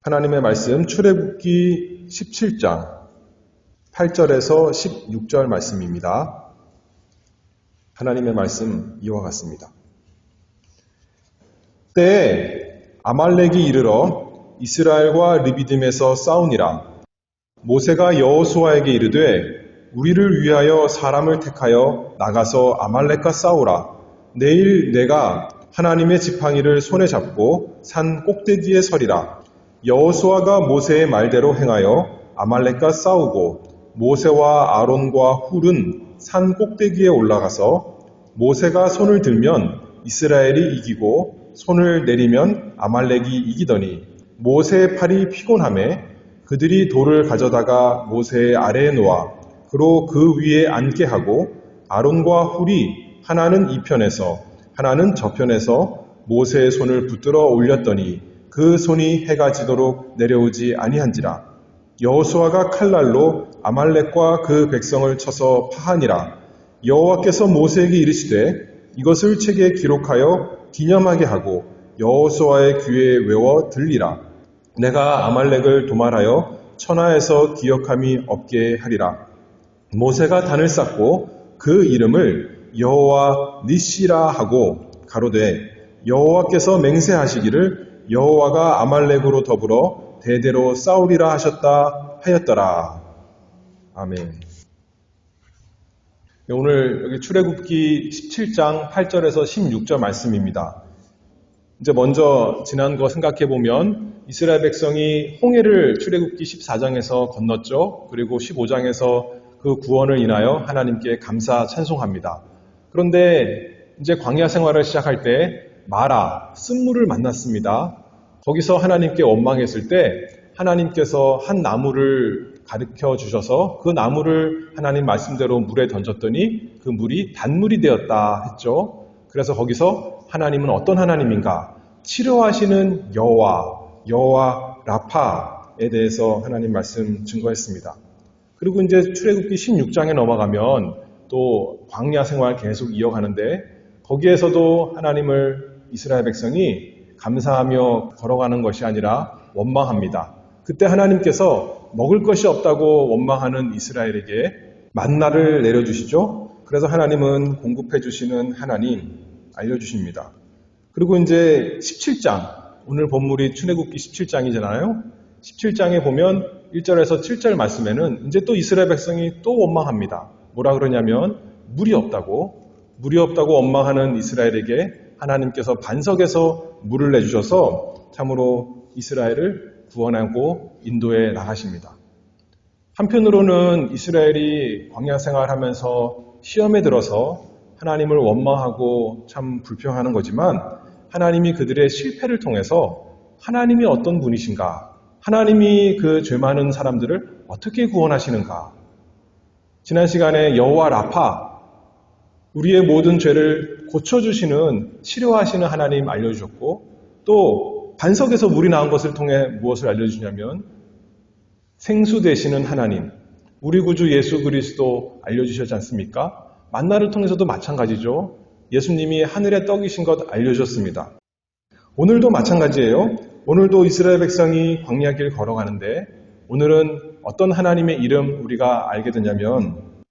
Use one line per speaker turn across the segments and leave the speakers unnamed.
하나님의 말씀 출애굽기 17장 8절에서 16절 말씀입니다. 하나님의 말씀 이와 같습니다. 때에 아말렉이 이르러 이스라엘과 르비딤에서 싸우니라. 모세가 여호수아에게 이르되 우리를 위하여 사람을 택하여 나가서 아말렉과 싸우라. 내일 내가 하나님의 지팡이를 손에 잡고 산 꼭대기에 서리라. 여호수아가 모세의 말대로 행하여 아말렉과 싸우고 모세와 아론과 훌은 산 꼭대기에 올라가서 모세가 손을 들면 이스라엘이 이기고 손을 내리면 아말렉이 이기더니 모세의 팔이 피곤하매 그들이 돌을 가져다가 모세의 아래에 놓아 그로 그 위에 앉게 하고 아론과 훌이 하나는 이 편에서 하나는 저 편에서 모세의 손을 붙들어 올렸더니 그 손이 해가 지도록 내려오지 아니한지라. 여호수아가 칼날로 아말렉과 그 백성을 쳐서 파하니라. 여호와께서 모세에게 이르시되 이것을 책에 기록하여 기념하게 하고 여호수아의 귀에 외워 들리라. 내가 아말렉을 도말하여 천하에서 기억함이 없게 하리라. 모세가 단을 쌓고 그 이름을 여호와 니시라 하고 가로되 여호와께서 맹세하시기를 여호와가 아말렉으로 더불어 대대로 싸우리라 하셨다 하였더라. 아멘. 오늘 여기 출애굽기 17장 8절에서 16절 말씀입니다. 이제 먼저 지난 거 생각해 보면 이스라엘 백성이 홍해를 출애굽기 14장에서 건넜죠. 그리고 15장에서 그 구원을 인하여 하나님께 감사 찬송합니다. 그런데 이제 광야 생활을 시작할 때 마라, 쓴물을 만났습니다. 거기서 하나님께 원망했을 때 하나님께서 한 나무를 가르쳐 주셔서 그 나무를 하나님 말씀대로 물에 던졌더니 그 물이 단물이 되었다 했죠. 그래서 거기서 하나님은 어떤 하나님인가? 치료하시는 여호와 라파에 대해서 하나님 말씀 증거했습니다. 그리고 이제 출애굽기 16장에 넘어가면 또 광야 생활 계속 이어가는데 거기에서도 하나님을 이스라엘 백성이 감사하며 걸어가는 것이 아니라 원망합니다. 그때 하나님께서 먹을 것이 없다고 원망하는 이스라엘에게 만나를 내려주시죠. 그래서 하나님은 공급해 주시는 하나님 알려주십니다. 그리고 이제 17장, 오늘 본물이 출애굽기 17장이잖아요. 17장에 보면 1절에서 7절 말씀에는 이제 또 이스라엘 백성이 또 원망합니다. 뭐라 그러냐면 물이 없다고 원망하는 이스라엘에게 하나님께서 반석에서 물을 내주셔서 참으로 이스라엘을 구원하고 인도해 나가십니다. 한편으로는 이스라엘이 광야 생활하면서 시험에 들어서 하나님을 원망하고 참 불평하는 거지만 하나님이 그들의 실패를 통해서 하나님이 어떤 분이신가, 하나님이 그 죄 많은 사람들을 어떻게 구원하시는가. 지난 시간에 여호와 라파, 우리의 모든 죄를 고쳐주시는, 치료하시는 하나님 알려주셨고 또 반석에서 물이 나온 것을 통해 무엇을 알려주냐면 생수 되시는 하나님, 우리 구주 예수 그리스도 알려주셨지 않습니까? 만나를 통해서도 마찬가지죠. 예수님이 하늘의 떡이신 것 알려주셨습니다. 오늘도 마찬가지예요. 오늘도 이스라엘 백성이 광야길 걸어가는데 오늘은 어떤 하나님의 이름 우리가 알게 되냐면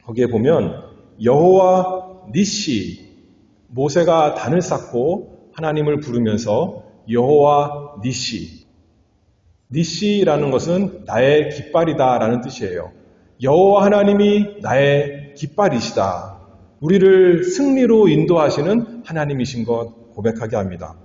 거기에 보면 여호와 니시, 모세가 단을 쌓고 하나님을 부르면서 여호와 니시라는 것은 나의 깃발이다라는 뜻이에요. 여호와 하나님이 나의 깃발이시다. 우리를 승리로 인도하시는 하나님이신 것 고백하게 합니다.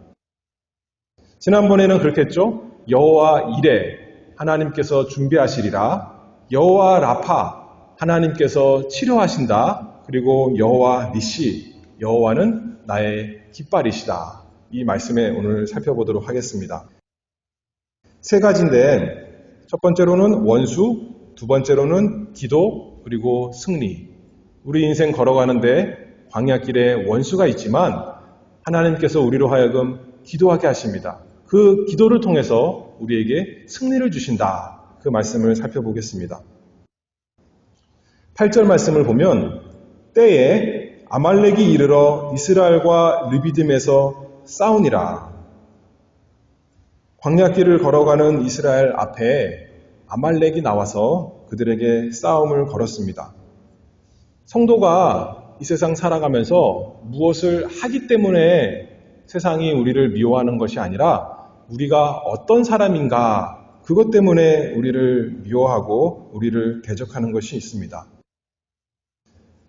지난번에는 그렇게 했죠. 여호와 이레, 하나님께서 준비하시리라. 여호와 라파, 하나님께서 치료하신다. 그리고 여호와 니시, 여호와는 나의 깃발이시다. 이 말씀에 오늘 살펴보도록 하겠습니다. 세 가지인데 첫 번째로는 원수, 두 번째로는 기도, 그리고 승리. 우리 인생 걸어가는데 광야길에 원수가 있지만 하나님께서 우리로 하여금 기도하게 하십니다. 그 기도를 통해서 우리에게 승리를 주신다. 그 말씀을 살펴보겠습니다. 8절 말씀을 보면 때에 아말렉이 이르러 이스라엘과 르비딤에서 싸우니라. 광야길을 걸어가는 이스라엘 앞에 아말렉이 나와서 그들에게 싸움을 걸었습니다. 성도가 이 세상 살아가면서 무엇을 하기 때문에 세상이 우리를 미워하는 것이 아니라 우리가 어떤 사람인가 그것 때문에 우리를 미워하고 우리를 대적하는 것이 있습니다.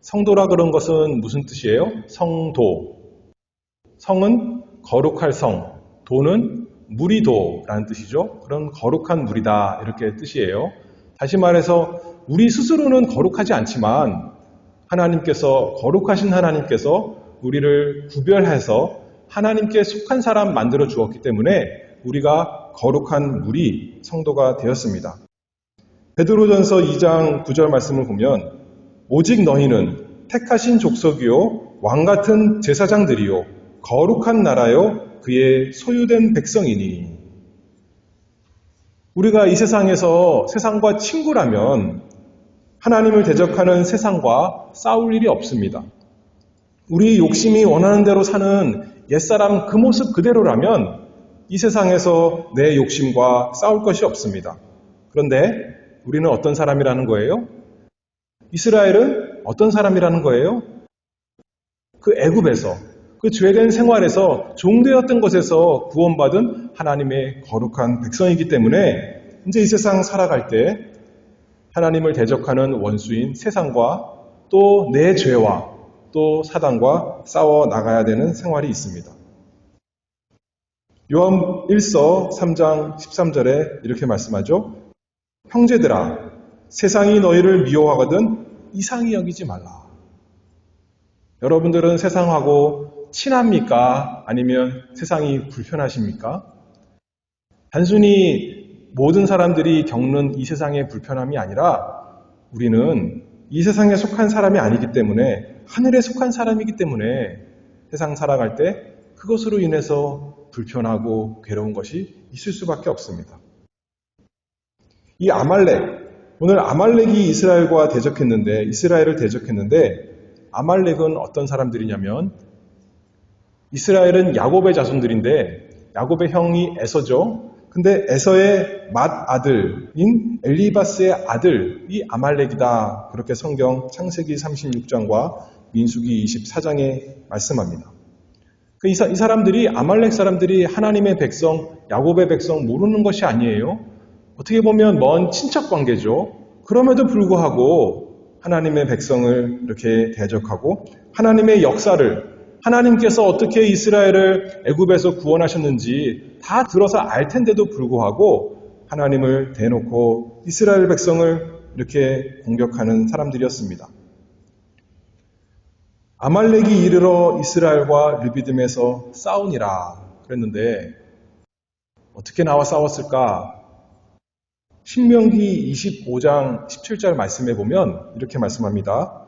성도라 그런 것은 무슨 뜻이에요? 성도. 성은 거룩할 성, 도는 무리도라는 뜻이죠. 그런 거룩한 무리다 이렇게 뜻이에요. 다시 말해서 우리 스스로는 거룩하지 않지만 하나님께서 거룩하신 하나님께서 우리를 구별해서 하나님께 속한 사람 만들어 주었기 때문에 우리가 거룩한 무리 성도가 되었습니다. 베드로전서 2장 9절 말씀을 보면 오직 너희는 택하신 족속이요 왕같은 제사장들이요 거룩한 나라요 그의 소유된 백성이니. 우리가 이 세상에서 세상과 친구라면 하나님을 대적하는 세상과 싸울 일이 없습니다. 우리 욕심이 원하는 대로 사는 옛사람 그 모습 그대로라면 이 세상에서 내 욕심과 싸울 것이 없습니다. 그런데 우리는 어떤 사람이라는 거예요? 이스라엘은 어떤 사람이라는 거예요? 그 애굽에서, 그 죄된 생활에서 종되었던 것에서 구원받은 하나님의 거룩한 백성이기 때문에 이제 이 세상 살아갈 때 하나님을 대적하는 원수인 세상과 또 내 죄와 또 사단과 싸워 나가야 되는 생활이 있습니다. 요한 1서 3장 13절에 이렇게 말씀하죠. 형제들아, 세상이 너희를 미워하거든 이상히 여기지 말라. 여러분들은 세상하고 친합니까? 아니면 세상이 불편하십니까? 단순히 모든 사람들이 겪는 이 세상의 불편함이 아니라 우리는 이 세상에 속한 사람이 아니기 때문에 하늘에 속한 사람이기 때문에 세상 살아갈 때 그것으로 인해서 불편하고 괴로운 것이 있을 수밖에 없습니다. 이 아말렉, 오늘 아말렉이 이스라엘을 대적했는데 아말렉은 어떤 사람들이냐면 이스라엘은 야곱의 자손들인데 야곱의 형이 에서죠. 근데 에서의 맏아들인 엘리바스의 아들이 아말렉이다. 그렇게 성경 창세기 36장과 민수기 24장에 말씀합니다. 이 사람들이 아말렉 사람들이 하나님의 백성, 야곱의 백성 모르는 것이 아니에요. 어떻게 보면 먼 친척 관계죠. 그럼에도 불구하고 하나님의 백성을 이렇게 대적하고 하나님의 역사를 하나님께서 어떻게 이스라엘을 애굽에서 구원하셨는지 다 들어서 알 텐데도 불구하고 하나님을 대놓고 이스라엘 백성을 이렇게 공격하는 사람들이었습니다. 아말렉이 이르러 이스라엘과 르비딤에서 싸우니라 그랬는데 어떻게 나와 싸웠을까? 신명기 25장 17절 말씀에 보면 이렇게 말씀합니다.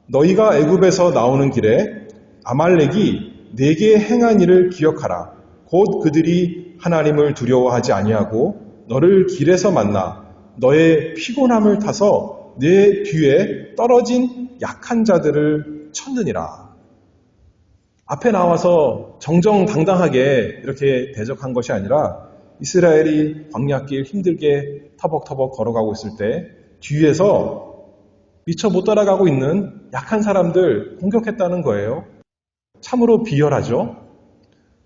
너희가 애굽에서 나오는 길에 아말렉이 네게 행한 일을 기억하라. 곧 그들이 하나님을 두려워하지 아니하고 너를 길에서 만나 너의 피곤함을 타서 네 뒤에 떨어진 약한 자들을 쳤느니라. 앞에 나와서 정정당당하게 이렇게 대적한 것이 아니라 이스라엘이 광야길 힘들게 터벅터벅 걸어가고 있을 때 뒤에서 미처 못 따라가고 있는 약한 사람들 공격했다는 거예요. 참으로 비열하죠.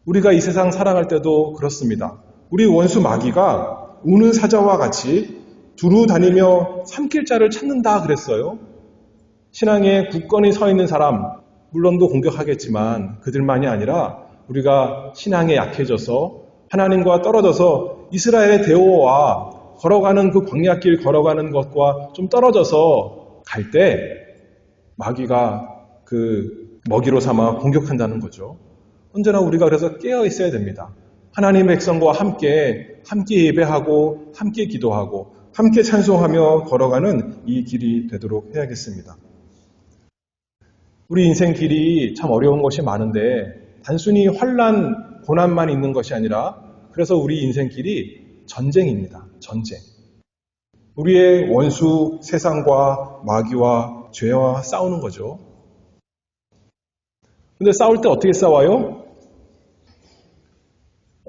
우리가 이 세상 살아갈 때도 그렇습니다. 우리 원수 마귀가 우는 사자와 같이 두루 다니며 삼킬 자를 찾는다 그랬어요. 신앙에 굳건히 서 있는 사람, 물론도 공격하겠지만 그들만이 아니라 우리가 신앙에 약해져서 하나님과 떨어져서 이스라엘의 대오와 걸어가는 그 광야길 걸어가는 것과 좀 떨어져서 갈 때 마귀가 그 먹이로 삼아 공격한다는 거죠. 언제나 우리가 그래서 깨어 있어야 됩니다. 하나님의 백성과 함께 예배하고 함께 기도하고 함께 찬송하며 걸어가는 이 길이 되도록 해야겠습니다. 우리 인생 길이 참 어려운 것이 많은데 단순히 환난, 고난만 있는 것이 아니라 그래서 우리 인생 길이 전쟁입니다. 전쟁. 우리의 원수 세상과 마귀와 죄와 싸우는 거죠. 근데 싸울 때 어떻게 싸워요?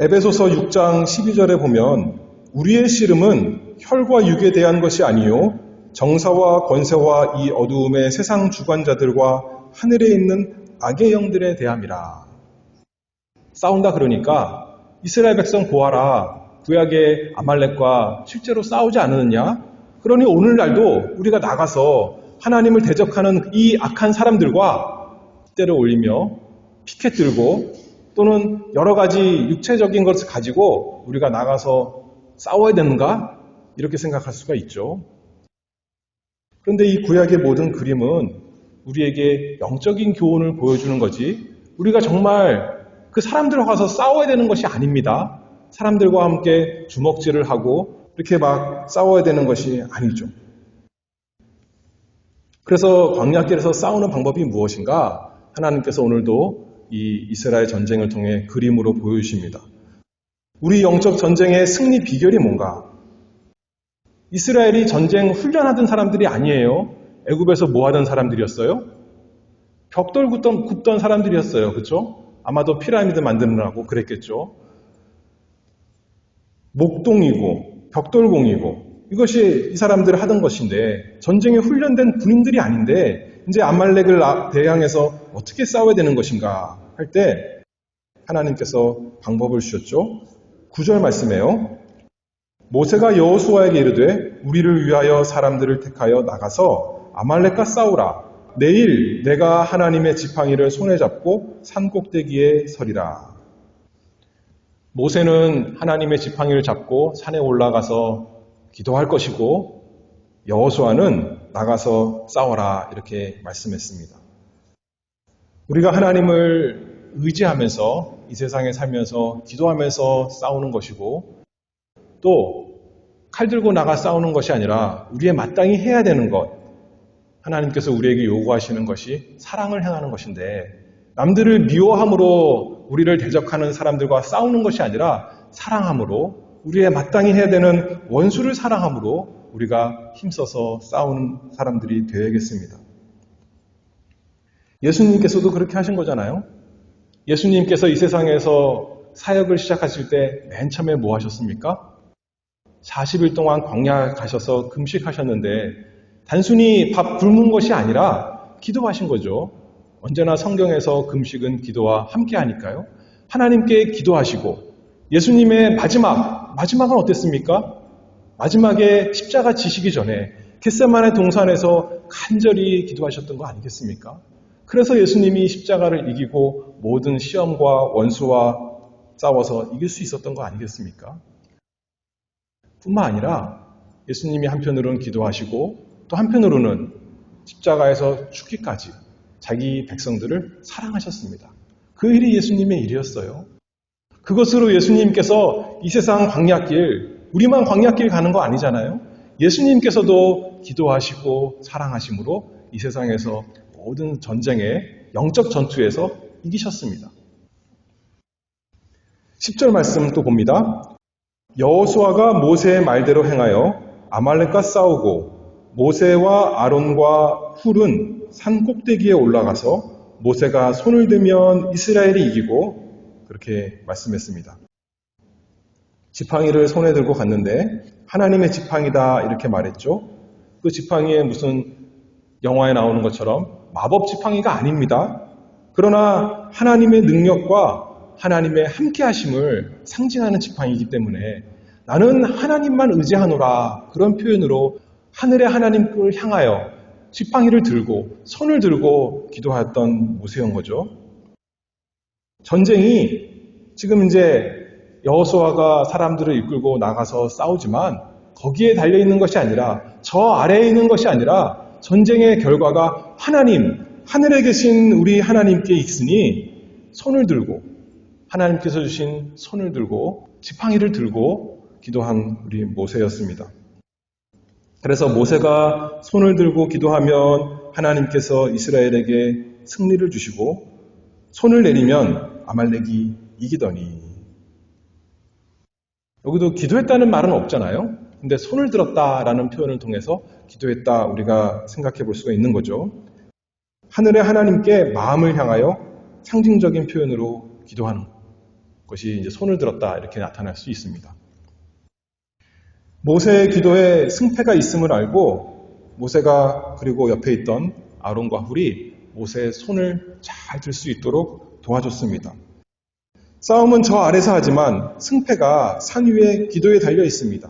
에베소서 6장 12절에 보면 우리의 씨름은 혈과 육에 대한 것이 아니요 정사와 권세와 이 어두움의 세상 주관자들과 하늘에 있는 악의 영들에 대함이라. 싸운다 그러니까 이스라엘 백성 보아라. 구약의 아말렉과 실제로 싸우지 않았느냐? 그러니 오늘날도 우리가 나가서 하나님을 대적하는 이 악한 사람들과 깃대를 올리며 피켓 들고 또는 여러 가지 육체적인 것을 가지고 우리가 나가서 싸워야 되는가? 이렇게 생각할 수가 있죠. 그런데 이 구약의 모든 그림은 우리에게 영적인 교훈을 보여주는 거지 우리가 정말 그 사람들과 가서 싸워야 되는 것이 아닙니다. 사람들과 함께 주먹질을 하고 이렇게 막 싸워야 되는 것이 아니죠. 그래서 광야길에서 싸우는 방법이 무엇인가? 하나님께서 오늘도 이 이스라엘 전쟁을 통해 그림으로 보여주십니다. 우리 영적 전쟁의 승리 비결이 뭔가? 이스라엘이 전쟁 훈련하던 사람들이 아니에요. 애굽에서 뭐 하던 사람들이었어요? 벽돌 굽던 사람들이었어요. 그렇죠? 아마도 피라미드 만드느라고 그랬겠죠. 목동이고 벽돌공이고 이것이 이 사람들이 하던 것인데 전쟁에 훈련된 군인들이 아닌데 이제 아말렉을 대항해서 어떻게 싸워야 되는 것인가 할 때 하나님께서 방법을 주셨죠. 9절 말씀에요. 모세가 여호수아에게 이르되 우리를 위하여 사람들을 택하여 나가서 아말렉과 싸우라. 내일 내가 하나님의 지팡이를 손에 잡고 산 꼭대기에 서리라. 모세는 하나님의 지팡이를 잡고 산에 올라가서 기도할 것이고 여호수아는 나가서 싸워라 이렇게 말씀했습니다. 우리가 하나님을 의지하면서 이 세상에 살면서 기도하면서 싸우는 것이고 또 칼 들고 나가 싸우는 것이 아니라 우리의 마땅히 해야 되는 것 하나님께서 우리에게 요구하시는 것이 사랑을 행하는 것인데 남들을 미워함으로 우리를 대적하는 사람들과 싸우는 것이 아니라 사랑함으로 우리의 마땅히 해야 되는 원수를 사랑함으로 우리가 힘써서 싸우는 사람들이 되어야겠습니다. 예수님께서도 그렇게 하신 거잖아요. 예수님께서 이 세상에서 사역을 시작하실 때 맨 처음에 뭐 하셨습니까? 40일 동안 광야 가셔서 금식하셨는데 단순히 밥 굶은 것이 아니라 기도하신 거죠. 언제나 성경에서 금식은 기도와 함께 하니까요. 하나님께 기도하시고 예수님의 마지막은 어땠습니까? 마지막에 십자가 지시기 전에 겟세마네 동산에서 간절히 기도하셨던 거 아니겠습니까? 그래서 예수님이 십자가를 이기고 모든 시험과 원수와 싸워서 이길 수 있었던 거 아니겠습니까? 뿐만 아니라 예수님이 한편으로는 기도하시고 또 한편으로는 십자가에서 죽기까지 자기 백성들을 사랑하셨습니다. 그 일이 예수님의 일이었어요. 그것으로 예수님께서 이 세상 광야길, 우리만 광야길 가는 거 아니잖아요. 예수님께서도 기도하시고 사랑하심으로 이 세상에서 모든 전쟁에 영적 전투에서 이기셨습니다. 10절 말씀 또 봅니다. 여호수아가 모세의 말대로 행하여 아말렉과 싸우고 모세와 아론과 훌은 산 꼭대기에 올라가서 모세가 손을 들면 이스라엘이 이기고 그렇게 말씀했습니다. 지팡이를 손에 들고 갔는데 하나님의 지팡이다 이렇게 말했죠. 그 지팡이에 무슨 영화에 나오는 것처럼 마법 지팡이가 아닙니다. 그러나 하나님의 능력과 하나님의 함께하심을 상징하는 지팡이이기 때문에 나는 하나님만 의지하노라 그런 표현으로 하늘의 하나님을 향하여 지팡이를 들고 손을 들고 기도하였던 모세인 거죠. 전쟁이 지금 이제 여호수아가 사람들을 이끌고 나가서 싸우지만 거기에 달려있는 것이 아니라 저 아래에 있는 것이 아니라 전쟁의 결과가 하늘에 계신 우리 하나님께 있으니 손을 들고 하나님께서 주신 손을 들고 지팡이를 들고 기도한 우리 모세였습니다. 그래서 모세가 손을 들고 기도하면 하나님께서 이스라엘에게 승리를 주시고 손을 내리면 아말렉이 이기더니 여기도 기도했다는 말은 없잖아요. 근데 손을 들었다라는 표현을 통해서 기도했다 우리가 생각해 볼 수가 있는 거죠. 하늘의 하나님께 마음을 향하여 상징적인 표현으로 기도하는 것. 것이 이제 손을 들었다 이렇게 나타날 수 있습니다. 모세의 기도에 승패가 있음을 알고 모세가 그리고 옆에 있던 아론과 훌이 모세의 손을 잘 들 수 있도록 도와줬습니다. 싸움은 저 아래서 하지만 승패가 산 위의 기도에 달려 있습니다.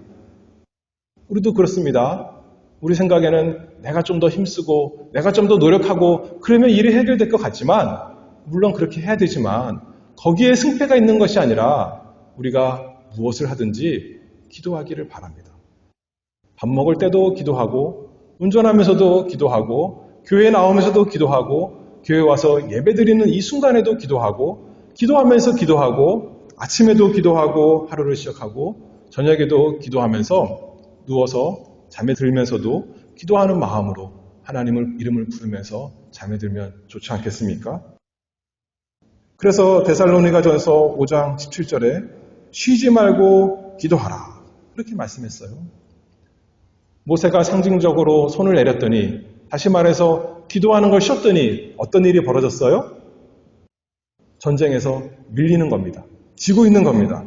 우리도 그렇습니다. 우리 생각에는 내가 좀 더 힘쓰고 내가 좀 더 노력하고 그러면 일이 해결될 것 같지만 물론 그렇게 해야 되지만 거기에 승패가 있는 것이 아니라 우리가 무엇을 하든지 기도하기를 바랍니다. 밥 먹을 때도 기도하고 운전하면서도 기도하고 교회 나오면서도 기도하고 교회 와서 예배드리는 이 순간에도 기도하고 기도하면서 기도하고 아침에도 기도하고 하루를 시작하고 저녁에도 기도하면서 누워서 잠에 들면서도 기도하는 마음으로 하나님을 이름을 부르면서 잠에 들면 좋지 않겠습니까? 그래서 데살로니가전서 5장 17절에 쉬지 말고 기도하라 그렇게 말씀했어요. 모세가 상징적으로 손을 내렸더니 다시 말해서 기도하는 걸 쉬었더니 어떤 일이 벌어졌어요? 전쟁에서 밀리는 겁니다. 지고 있는 겁니다.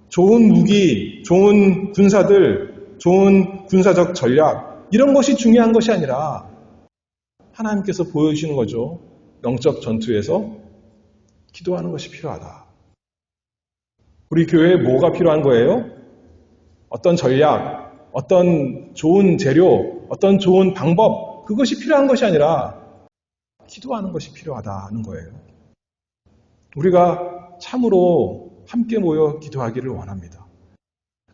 좋은 무기, 좋은 군사들, 좋은 군사적 전략 이런 것이 중요한 것이 아니라 하나님께서 보여주시는 거죠. 영적 전투에서 기도하는 것이 필요하다. 우리 교회에 뭐가 필요한 거예요? 어떤 전략, 어떤 좋은 재료, 어떤 좋은 방법 그것이 필요한 것이 아니라 기도하는 것이 필요하다는 거예요. 우리가 참으로 함께 모여 기도하기를 원합니다.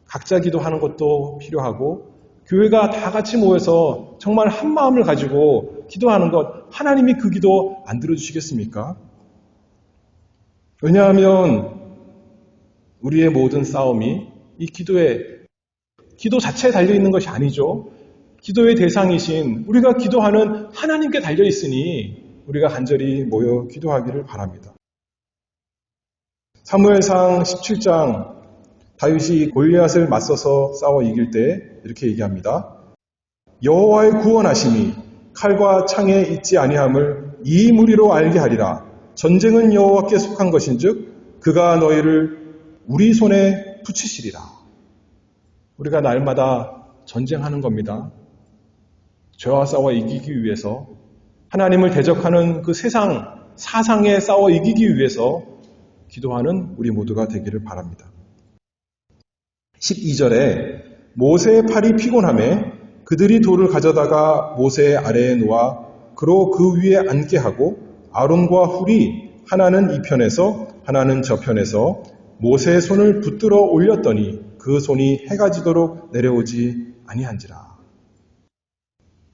각자 기도하는 것도 필요하고 교회가 다 같이 모여서 정말 한 마음을 가지고 기도하는 것 하나님이 그 기도 안 들어주시겠습니까? 왜냐하면 우리의 모든 싸움이 이 기도 자체에 달려있는 것이 아니죠. 기도의 대상이신 우리가 기도하는 하나님께 달려있으니 우리가 간절히 모여 기도하기를 바랍니다. 사무엘상 17장 다윗이 골리앗을 맞서서 싸워 이길 때 이렇게 얘기합니다. 여호와의 구원하심이 칼과 창에 있지 아니함을 이 무리로 알게 하리라. 전쟁은 여호와께 속한 것인즉 그가 너희를 우리 손에 붙이시리라. 우리가 날마다 전쟁하는 겁니다. 죄와 싸워 이기기 위해서 하나님을 대적하는 그 세상 사상에 싸워 이기기 위해서 기도하는 우리 모두가 되기를 바랍니다. 12절에 모세의 팔이 피곤하매 그들이 돌을 가져다가 모세의 아래에 놓아 그로 그 위에 앉게 하고 아론과 훌이 하나는 이 편에서 하나는 저 편에서 모세의 손을 붙들어 올렸더니 그 손이 해가 지도록 내려오지 아니한지라.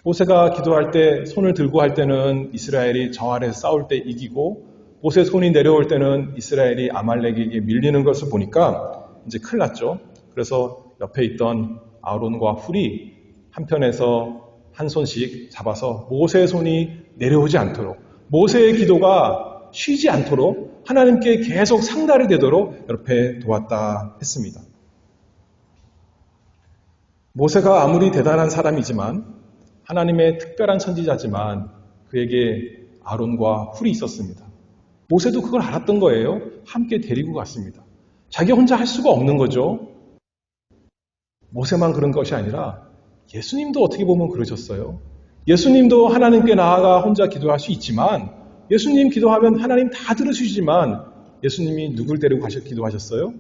모세가 기도할 때 손을 들고 할 때는 이스라엘이 저 아래에서 싸울 때 이기고 모세의 손이 내려올 때는 이스라엘이 아말렉에게 밀리는 것을 보니까 이제 큰일 났죠. 그래서 옆에 있던 아론과 훌이 한편에서 한 손씩 잡아서 모세의 손이 내려오지 않도록 모세의 기도가 쉬지 않도록 하나님께 계속 상달이 되도록 옆에 도왔다 했습니다. 모세가 아무리 대단한 사람이지만 하나님의 특별한 선지자지만 그에게 아론과 훌이 있었습니다. 모세도 그걸 알았던 거예요. 함께 데리고 갔습니다. 자기 혼자 할 수가 없는 거죠. 모세만 그런 것이 아니라 예수님도 어떻게 보면 그러셨어요. 예수님도 하나님께 나아가 혼자 기도할 수 있지만 예수님 기도하면 하나님 다 들으시지만 예수님이 누굴 데리고 기도하셨어요?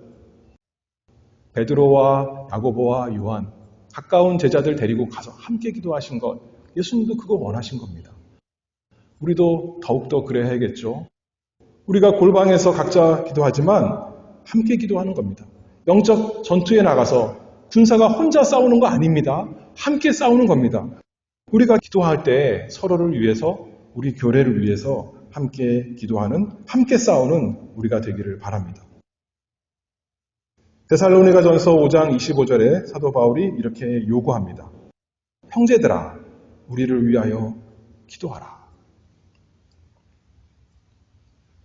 베드로와 야고보와 요한 가까운 제자들 데리고 가서 함께 기도하신 것 예수님도 그거 원하신 겁니다. 우리도 더욱더 그래야겠죠. 우리가 골방에서 각자 기도하지만 함께 기도하는 겁니다. 영적 전투에 나가서 군사가 혼자 싸우는 거 아닙니다. 함께 싸우는 겁니다. 우리가 기도할 때 서로를 위해서 우리 교회를 위해서 함께 기도하는 함께 싸우는 우리가 되기를 바랍니다. 데살로니가전서 5장 25절에 사도 바울이 이렇게 요구합니다. 형제들아 우리를 위하여 기도하라.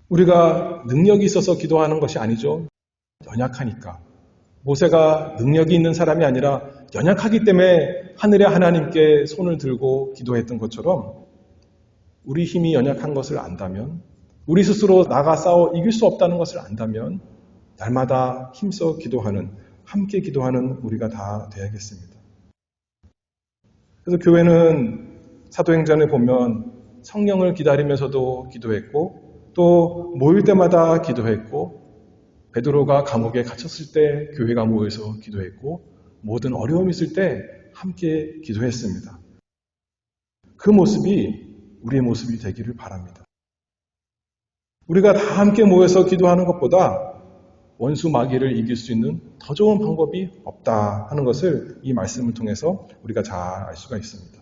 우리가 능력이 있어서 기도하는 것이 아니죠. 연약하니까. 모세가 능력이 있는 사람이 아니라 연약하기 때문에 하늘의 하나님께 손을 들고 기도했던 것처럼 우리 힘이 연약한 것을 안다면 우리 스스로 나가 싸워 이길 수 없다는 것을 안다면 날마다 힘써 기도하는, 함께 기도하는 우리가 다 되어야겠습니다. 그래서 교회는 사도행전에 보면 성령을 기다리면서도 기도했고 또 모일 때마다 기도했고 베드로가 감옥에 갇혔을 때 교회가 모여서 기도했고 모든 어려움이 있을 때 함께 기도했습니다. 그 모습이 우리의 모습이 되기를 바랍니다. 우리가 다 함께 모여서 기도하는 것보다 원수 마귀를 이길 수 있는 더 좋은 방법이 없다 하는 것을 이 말씀을 통해서 우리가 잘 알 수가 있습니다.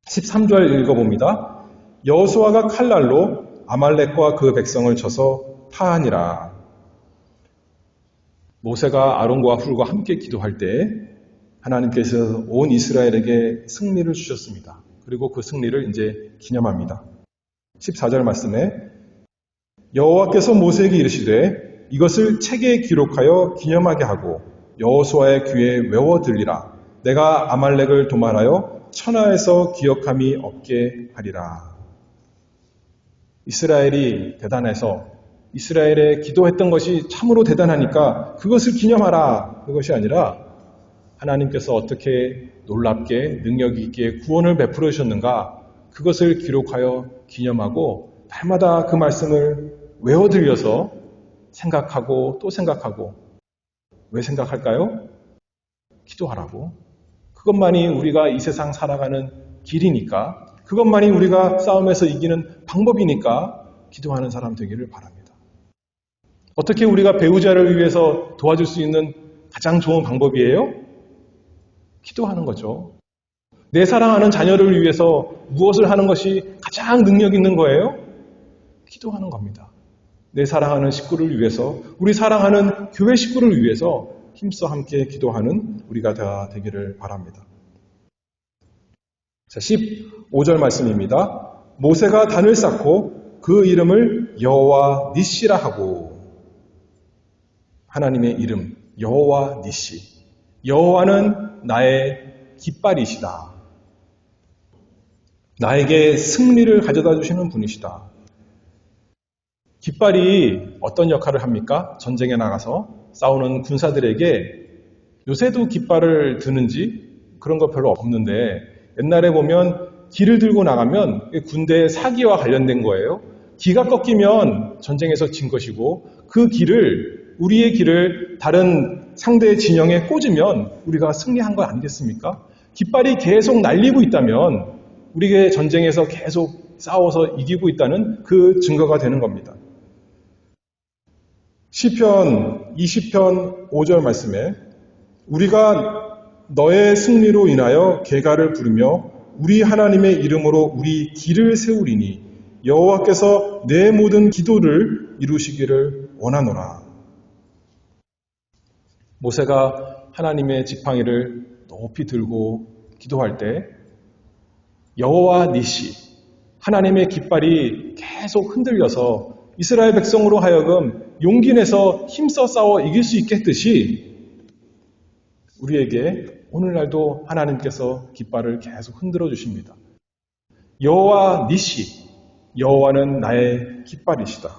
13절 읽어봅니다. 여호수아가 칼날로 아말렉과 그 백성을 쳐서 파하니라. 모세가 아론과 훌과 함께 기도할 때 하나님께서 온 이스라엘에게 승리를 주셨습니다. 그리고 그 승리를 이제 기념합니다. 14절 말씀에 여호와께서 모세에게 이르시되 이것을 책에 기록하여 기념하게 하고 여호수아의 귀에 외워 들리라. 내가 아말렉을 도말하여 천하에서 기억함이 없게 하리라. 이스라엘이 대단해서 이스라엘에 기도했던 것이 참으로 대단하니까 그것을 기념하라. 그것이 아니라 하나님께서 어떻게 놀랍게 능력 있게 구원을 베풀어 주셨는가 그것을 기록하여 기념하고 날마다 그 말씀을 외워들려서 생각하고 또 생각하고 왜 생각할까요? 기도하라고. 그것만이 우리가 이 세상 살아가는 길이니까 그것만이 우리가 싸움에서 이기는 방법이니까 기도하는 사람 되기를 바랍니다. 어떻게 우리가 배우자를 위해서 도와줄 수 있는 가장 좋은 방법이에요? 기도하는 거죠. 내 사랑하는 자녀를 위해서 무엇을 하는 것이 가장 능력 있는 거예요? 기도하는 겁니다. 내 사랑하는 식구를 위해서, 우리 사랑하는 교회 식구를 위해서 힘써 함께 기도하는 우리가 다 되기를 바랍니다. 자, 15절 말씀입니다. 모세가 단을 쌓고 그 이름을 여호와 니시라 하고, 하나님의 이름 여호와 니시. 여호와는 나의 깃발이시다. 나에게 승리를 가져다 주시는 분이시다. 깃발이 어떤 역할을 합니까? 전쟁에 나가서 싸우는 군사들에게 요새도 깃발을 드는지 그런 거 별로 없는데 옛날에 보면 기를 들고 나가면 군대의 사기와 관련된 거예요. 기가 꺾이면 전쟁에서 진 것이고 그 기를 우리의 기를 다른 상대의 진영에 꽂으면 우리가 승리한 거 아니겠습니까? 깃발이 계속 날리고 있다면 우리의 전쟁에서 계속 싸워서 이기고 있다는 그 증거가 되는 겁니다. 시편 20편 5절 말씀에 우리가 너의 승리로 인하여 계가를 부르며 우리 하나님의 이름으로 우리 길을 세우리니 여호와께서 내 모든 기도를 이루시기를 원하노라. 모세가 하나님의 지팡이를 높이 들고 기도할 때 여호와 니시, 하나님의 깃발이 계속 흔들려서 이스라엘 백성으로 하여금 용기 내서 힘써 싸워 이길 수 있게 했듯이 우리에게 오늘날도 하나님께서 깃발을 계속 흔들어 주십니다. 여호와 니시, 여호와는 나의 깃발이시다.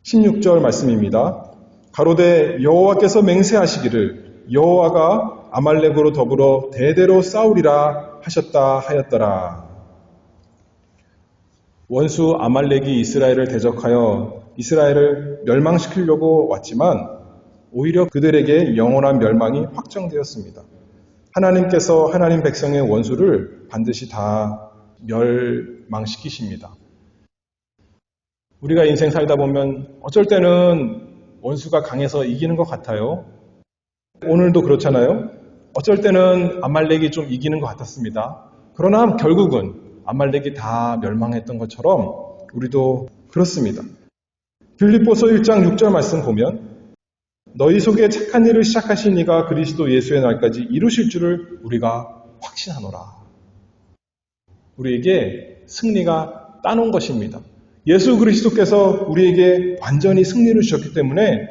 16절 말씀입니다. 가로되 여호와께서 맹세하시기를 여호와가 아말렉으로 더불어 대대로 싸우리라 하셨다 하였더라. 원수 아말렉이 이스라엘을 대적하여 이스라엘을 멸망시키려고 왔지만 오히려 그들에게 영원한 멸망이 확정되었습니다. 하나님께서 하나님 백성의 원수를 반드시 다 멸망시키십니다. 우리가 인생 살다 보면 어쩔 때는 원수가 강해서 이기는 것 같아요. 오늘도 그렇잖아요. 어쩔 때는 아말렉이 좀 이기는 것 같았습니다. 그러나 결국은 아말렉이 다 멸망했던 것처럼 우리도 그렇습니다. 빌립보서 1장 6절 말씀 보면 너희 속에 착한 일을 시작하신 이가 그리스도 예수의 날까지 이루실 줄을 우리가 확신하노라. 우리에게 승리가 따놓은 것입니다. 예수 그리스도께서 우리에게 완전히 승리를 주셨기 때문에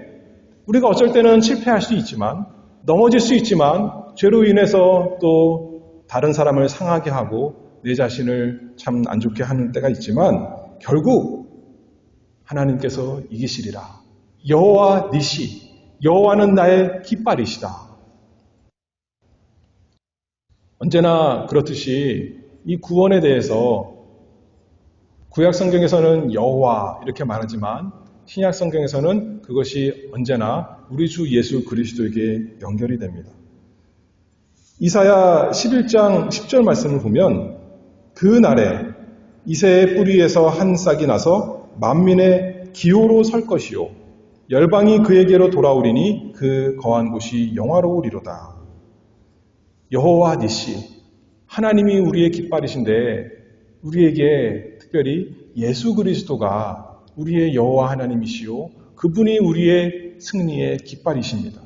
우리가 어쩔 때는 실패할 수 있지만 넘어질 수 있지만 죄로 인해서 또 다른 사람을 상하게 하고 내 자신을 참 안 좋게 하는 때가 있지만 결국 하나님께서 이기시리라. 여호와 니시, 여호와는 나의 깃발이시다. 언제나 그렇듯이 이 구원에 대해서 구약 성경에서는 여호와 이렇게 말하지만 신약 성경에서는 그것이 언제나 우리 주 예수 그리스도에게 연결이 됩니다. 이사야 11장 10절 말씀을 보면 그 날에 이새의 뿌리에서 한 싹이 나서 만민의 기호로 설 것이요 열방이 그에게로 돌아오리니 그 거한 곳이 영화로우리로다. 여호와 니시, 하나님이 우리의 깃발이신데 우리에게 특별히 예수 그리스도가 우리의 여호와 하나님이시요 그분이 우리의 승리의 깃발이십니다.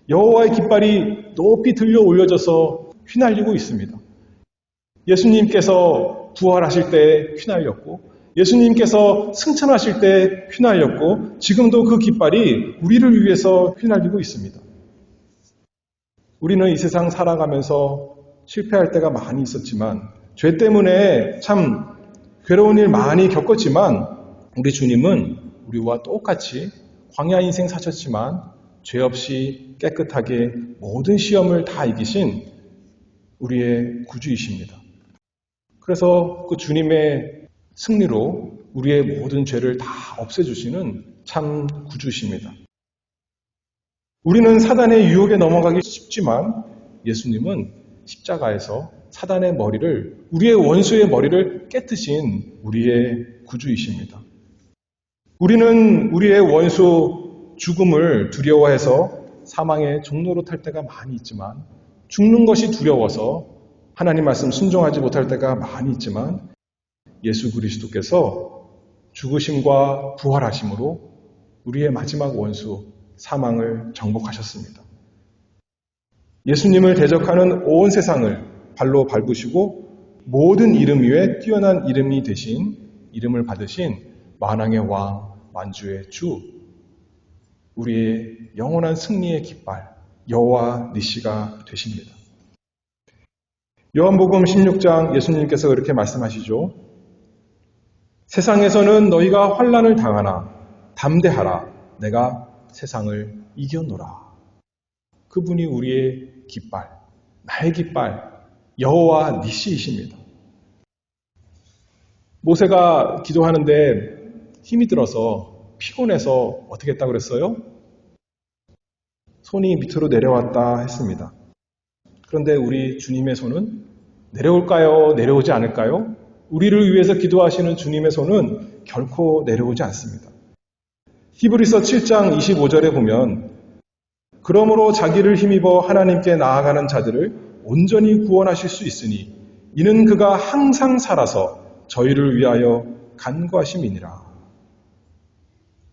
여호와의 깃발이 높이 들려 올려져서 휘날리고 있습니다. 예수님께서 부활하실 때 휘날렸고 예수님께서 승천하실 때 휘날렸고 지금도 그 깃발이 우리를 위해서 휘날리고 있습니다. 우리는 이 세상 살아가면서 실패할 때가 많이 있었지만 죄 때문에 참 괴로운 일 많이 겪었지만 우리 주님은 우리와 똑같이 광야 인생 사셨지만 죄 없이 깨끗하게 모든 시험을 다 이기신 우리의 구주이십니다. 그래서 그 주님의 승리로 우리의 모든 죄를 다 없애주시는 참 구주십니다. 우리는 사단의 유혹에 넘어가기 쉽지만 예수님은 십자가에서 사단의 머리를, 우리의 원수의 머리를 깨뜨신 우리의 구주이십니다. 우리는 우리의 원수 죽음을 두려워해서 사망의 종로로 탈 때가 많이 있지만 죽는 것이 두려워서 하나님 말씀 순종하지 못할 때가 많이 있지만 예수 그리스도께서 죽으심과 부활하심으로 우리의 마지막 원수 사망을 정복하셨습니다. 예수님을 대적하는 온 세상을 발로 밟으시고 모든 이름 위에 뛰어난 이름이 되신 이름을 받으신 만왕의 왕, 만주의 주, 우리의 영원한 승리의 깃발 여호와 니시가 되십니다. 요한복음 16장 예수님께서 그렇게 말씀하시죠. 세상에서는 너희가 환난을 당하나 담대하라. 내가 세상을 이겨노라. 그분이 우리의 깃발, 나의 깃발, 여호와 니시이십니다. 모세가 기도하는데 힘이 들어서 피곤해서 어떻게 했다고 그랬어요? 손이 밑으로 내려왔다 했습니다. 그런데 우리 주님의 손은 내려올까요? 내려오지 않을까요? 우리를 위해서 기도하시는 주님의 손은 결코 내려오지 않습니다. 히브리서 7장 25절에 보면 그러므로 자기를 힘입어 하나님께 나아가는 자들을 온전히 구원하실 수 있으니 이는 그가 항상 살아서 저희를 위하여 간구하심이니라.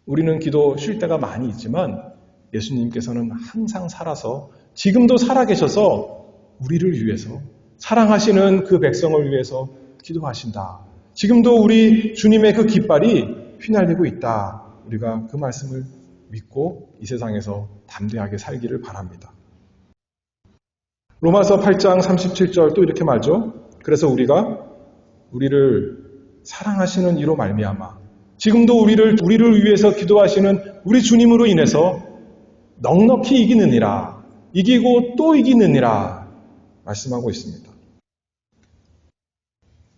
우리는 기도 쉴 때가 많이 있지만 예수님께서는 항상 살아서 지금도 살아계셔서 우리를 위해서 사랑하시는 그 백성을 위해서 기도하신다. 지금도 우리 주님의 그 깃발이 휘날리고 있다. 우리가 그 말씀을 믿고 이 세상에서 담대하게 살기를 바랍니다. 로마서 8장 37절 또 이렇게 말죠. 그래서 우리를 사랑하시는 이로 말미암아 지금도 우리를 위해서 기도하시는 우리 주님으로 인해서 넉넉히 이기느니라. 이기고 또 이기느니라 말씀하고 있습니다.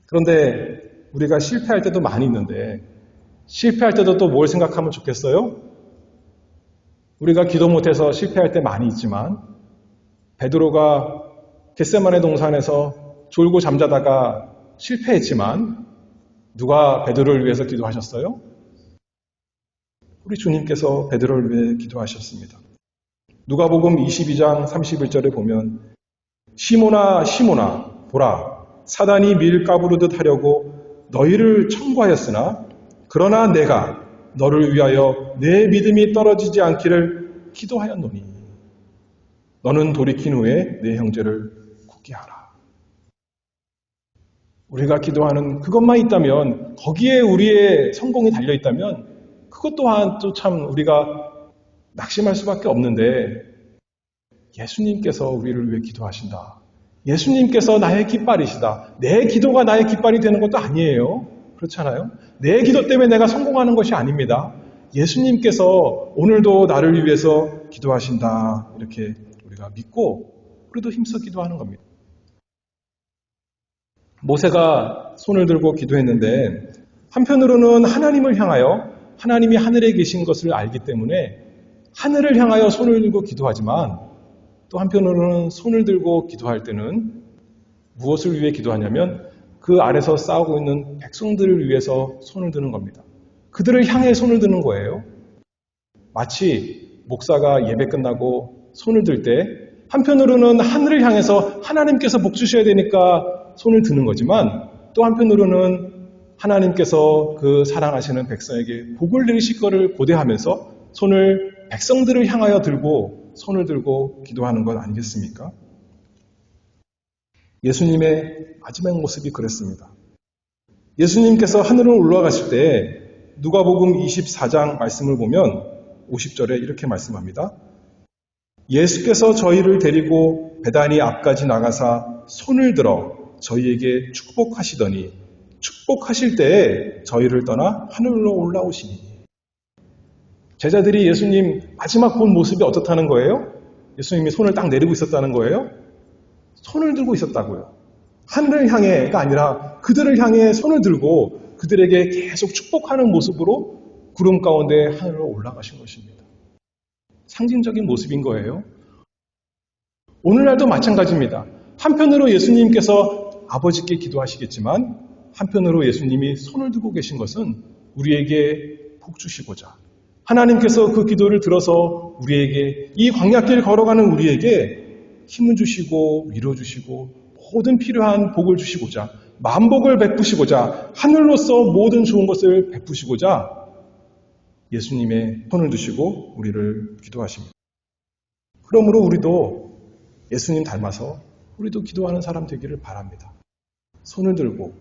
그런데 우리가 실패할 때도 많이 있는데 실패할 때도 또 뭘 생각하면 좋겠어요? 우리가 기도 못해서 실패할 때 많이 있지만 베드로가 겟세마네 동산에서 졸고 잠자다가 실패했지만 누가 베드로를 위해서 기도하셨어요? 우리 주님께서 베드로를 위해 기도하셨습니다. 누가복음 22장 31절에 보면 시몬아 시몬아 보라 사단이 밀 까부르듯 하려고 너희를 청구하였으나 그러나 내가 너를 위하여 내 믿음이 떨어지지 않기를 기도하였노니 너는 돌이킨 후에 내 형제를 굳게 하라. 우리가 기도하는 그것만 있다면 거기에 우리의 성공이 달려있다면 그것 또한 또 참 우리가 낙심할 수밖에 없는데 예수님께서 우리를 위해 기도하신다. 예수님께서 나의 깃발이시다. 내 기도가 나의 깃발이 되는 것도 아니에요. 그렇잖아요. 내 기도 때문에 내가 성공하는 것이 아닙니다. 예수님께서 오늘도 나를 위해서 기도하신다. 이렇게 우리가 믿고 우리도 힘써 기도하는 겁니다. 모세가 손을 들고 기도했는데 한편으로는 하나님을 향하여 하나님이 하늘에 계신 것을 알기 때문에 하늘을 향하여 손을 들고 기도하지만 또 한편으로는 손을 들고 기도할 때는 무엇을 위해 기도하냐면 그 아래서 싸우고 있는 백성들을 위해서 손을 드는 겁니다. 그들을 향해 손을 드는 거예요. 마치 목사가 예배 끝나고 손을 들 때 한편으로는 하늘을 향해서 하나님께서 복 주셔야 되니까 손을 드는 거지만 또 한편으로는 하나님께서 그 사랑하시는 백성에게 복을 내리실 것을 고대하면서 손을 백성들을 향하여 들고 손을 들고 기도하는 것 아니겠습니까? 예수님의 마지막 모습이 그랬습니다. 예수님께서 하늘로 올라가실 때 누가복음 24장 말씀을 보면 50절에 이렇게 말씀합니다. 예수께서 저희를 데리고 베다니 앞까지 나가사 손을 들어 저희에게 축복하시더니 축복하실 때에 저희를 떠나 하늘로 올라오시니. 제자들이 예수님 마지막 본 모습이 어떻다는 거예요? 예수님이 손을 딱 내리고 있었다는 거예요? 손을 들고 있었다고요. 하늘을 향해가 아니라 그들을 향해 손을 들고 그들에게 계속 축복하는 모습으로 구름 가운데 하늘로 올라가신 것입니다. 상징적인 모습인 거예요. 오늘날도 마찬가지입니다. 한편으로 예수님께서 아버지께 기도하시겠지만 한편으로 예수님이 손을 들고 계신 것은 우리에게 복 주시고자 하나님께서 그 기도를 들어서 우리에게 이 광야길 걸어가는 우리에게 힘을 주시고 위로 주시고 모든 필요한 복을 주시고자 만복을 베푸시고자 하늘로서 모든 좋은 것을 베푸시고자 예수님의 손을 드시고 우리를 기도하십니다. 그러므로 우리도 예수님 닮아서 우리도 기도하는 사람 되기를 바랍니다. 손을 들고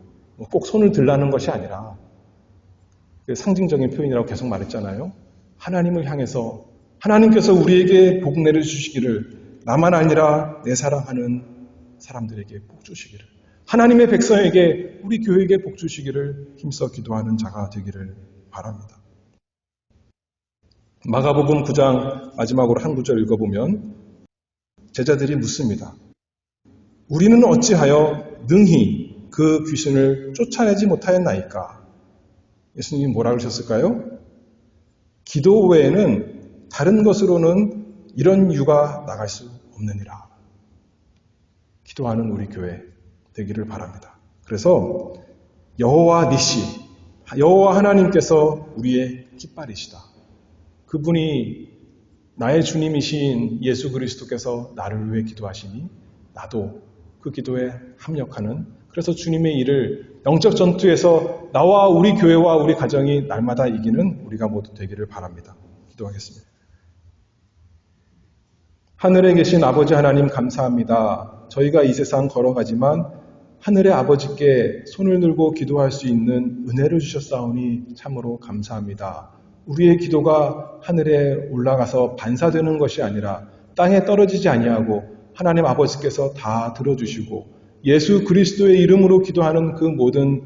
꼭 손을 들라는 것이 아니라 상징적인 표현이라고 계속 말했잖아요. 하나님을 향해서 하나님께서 우리에게 복 내려주시기를 나만 아니라 내 사랑하는 사람들에게 복 주시기를 하나님의 백성에게 우리 교회에게 복 주시기를 힘써 기도하는 자가 되기를 바랍니다. 마가복음 9장 마지막으로 한 구절 읽어보면 제자들이 묻습니다. 우리는 어찌하여 능히 그 귀신을 쫓아내지 못하였나이까? 예수님이 뭐라 그러셨을까요? 기도 외에는 다른 것으로는 이런 유가 나갈 수 없느니라. 기도하는 우리 교회 되기를 바랍니다. 그래서 여호와 니시, 여호와 하나님께서 우리의 깃발이시다. 그분이 나의 주님이신 예수 그리스도께서 나를 위해 기도하시니 나도 그 기도에 합력하는 그래서 주님의 일을 영적 전투에서 나와 우리 교회와 우리 가정이 날마다 이기는 우리가 모두 되기를 바랍니다. 기도하겠습니다. 하늘에 계신 아버지 하나님 감사합니다. 저희가 이 세상 걸어가지만 하늘의 아버지께 손을 들고 기도할 수 있는 은혜를 주셨사오니 참으로 감사합니다. 우리의 기도가 하늘에 올라가서 반사되는 것이 아니라 땅에 떨어지지 아니하고 하나님 아버지께서 다 들어주시고 예수 그리스도의 이름으로 기도하는 그 모든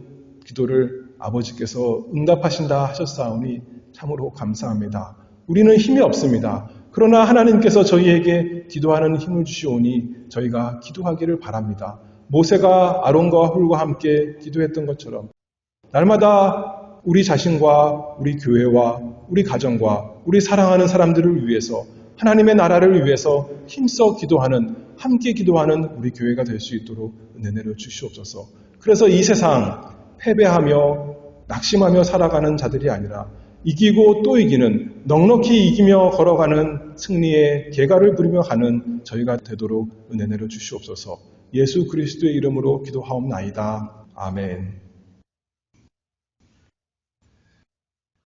기도를 아버지께서 응답하신다 하셨사오니 참으로 감사합니다. 우리는 힘이 없습니다. 그러나 하나님께서 저희에게 기도하는 힘을 주시오니 저희가 기도하기를 바랍니다. 모세가 아론과 훌과 함께 기도했던 것처럼 날마다 우리 자신과 우리 교회와 우리 가정과 우리 사랑하는 사람들을 위해서 하나님의 나라를 위해서 힘써 기도하는 함께 기도하는 우리 교회가 될 수 있도록 은혜 내려 주시옵소서. 그래서 이 세상 패배하며 낙심하며 살아가는 자들이 아니라 이기고 또 이기는 넉넉히 이기며 걸어가는 승리의 계가를 부리며 가는 저희가 되도록 은혜 내려 주시옵소서. 예수 그리스도의 이름으로 기도하옵나이다. 아멘.